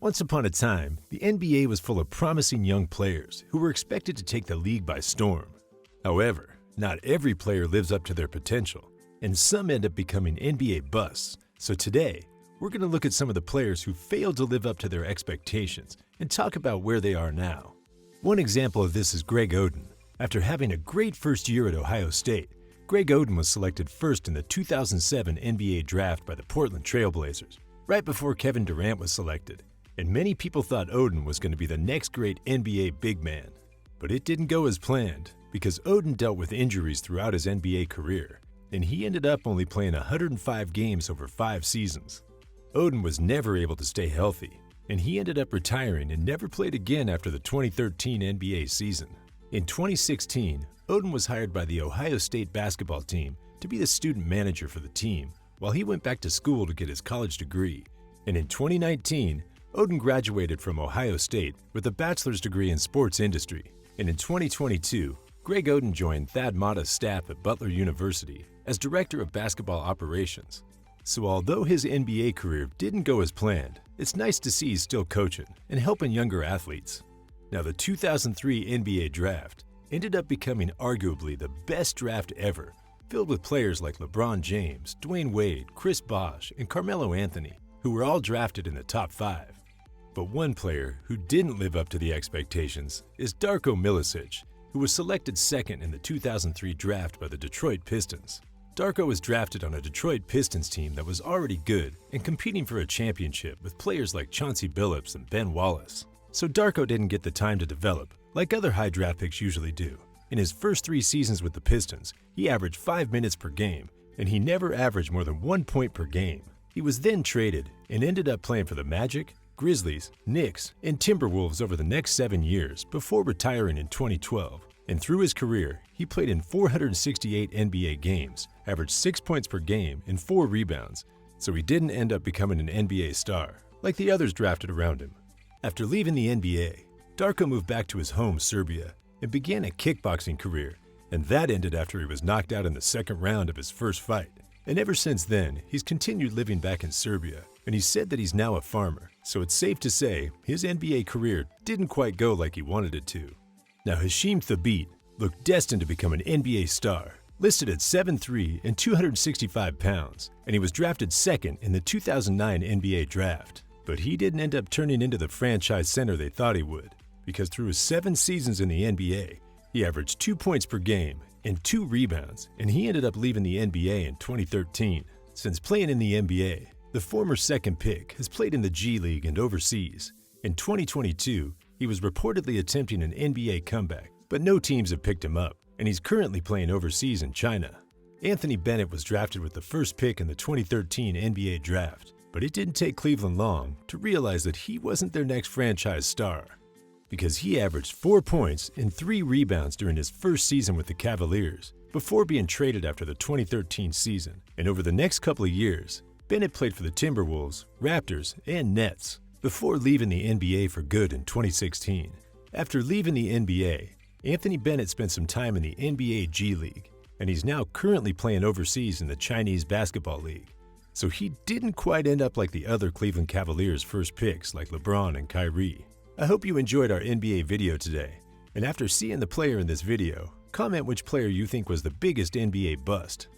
Once upon a time, the NBA was full of promising young players who were expected to take the league by storm. However, not every player lives up to their potential, and some end up becoming NBA busts. So today, we're going to look at some of the players who failed to live up to their expectations and talk about where they are now. One example of this is Greg Oden. After having a great first year at Ohio State, Greg Oden was selected first in the 2007 NBA draft by the Portland Trail Blazers, right before Kevin Durant was selected. And many people thought Oden was going to be the next great NBA big man. But it didn't go as planned, because Oden dealt with injuries throughout his NBA career, and he ended up only playing 105 games over 5 seasons. Oden was never able to stay healthy, and he ended up retiring and never played again after the 2013 NBA season. In 2016, Oden was hired by the Ohio State basketball team to be the student manager for the team while he went back to school to get his college degree. And in 2019, Oden graduated from Ohio State with a bachelor's degree in sports industry. And in 2022, Greg Oden joined Thad Matta's staff at Butler University as director of basketball operations. So although his NBA career didn't go as planned, it's nice to see he's still coaching and helping younger athletes. Now, the 2003 NBA draft ended up becoming arguably the best draft ever, filled with players like LeBron James, Dwayne Wade, Chris Bosh, and Carmelo Anthony, who were all drafted in the top 5. But one player who didn't live up to the expectations is Darko Milicic, who was selected second in the 2003 draft by the Detroit Pistons. Darko was drafted on a Detroit Pistons team that was already good and competing for a championship with players like Chauncey Billups and Ben Wallace. So Darko didn't get the time to develop, like other high draft picks usually do. In his first 3 seasons with the Pistons, he averaged 5 minutes per game, and he never averaged more than 1 point per game. He was then traded and ended up playing for the Magic, Grizzlies, Knicks, and Timberwolves over the next 7 years before retiring in 2012. And through his career, he played in 468 NBA games, averaged 6 points per game and 4 rebounds, so he didn't end up becoming an NBA star, like the others drafted around him. After leaving the NBA, Darko moved back to his home, Serbia, and began a kickboxing career, and that ended after he was knocked out in the second round of his first fight. And ever since then, he's continued living back in Serbia, and he said that he's now a farmer, so it's safe to say his NBA career didn't quite go like he wanted it to. Now, Hasheem Thabeet looked destined to become an NBA star, listed at 7'3" and 265 pounds, and he was drafted second in the 2009 NBA draft. But he didn't end up turning into the franchise center they thought he would, because through his 7 seasons in the NBA, he averaged 2 points per game and 2 rebounds, and he ended up leaving the NBA in 2013. Since playing in the NBA, the former second pick has played in the G League and overseas. In 2022, he was reportedly attempting an NBA comeback, but no teams have picked him up, and he's currently playing overseas in China. Anthony Bennett was drafted with the first pick in the 2013 NBA draft, but it didn't take Cleveland long to realize that he wasn't their next franchise star, because he averaged 4 points and 3 rebounds during his first season with the Cavaliers before being traded after the 2013 season. And over the next couple of years, Bennett played for the Timberwolves, Raptors, and Nets before leaving the NBA for good in 2016. After leaving the NBA, Anthony Bennett spent some time in the NBA G League, and he's now currently playing overseas in the Chinese Basketball League. So he didn't quite end up like the other Cleveland Cavaliers' first picks like LeBron and Kyrie. I hope you enjoyed our NBA video today, and after seeing the player in this video, comment which player you think was the biggest NBA bust.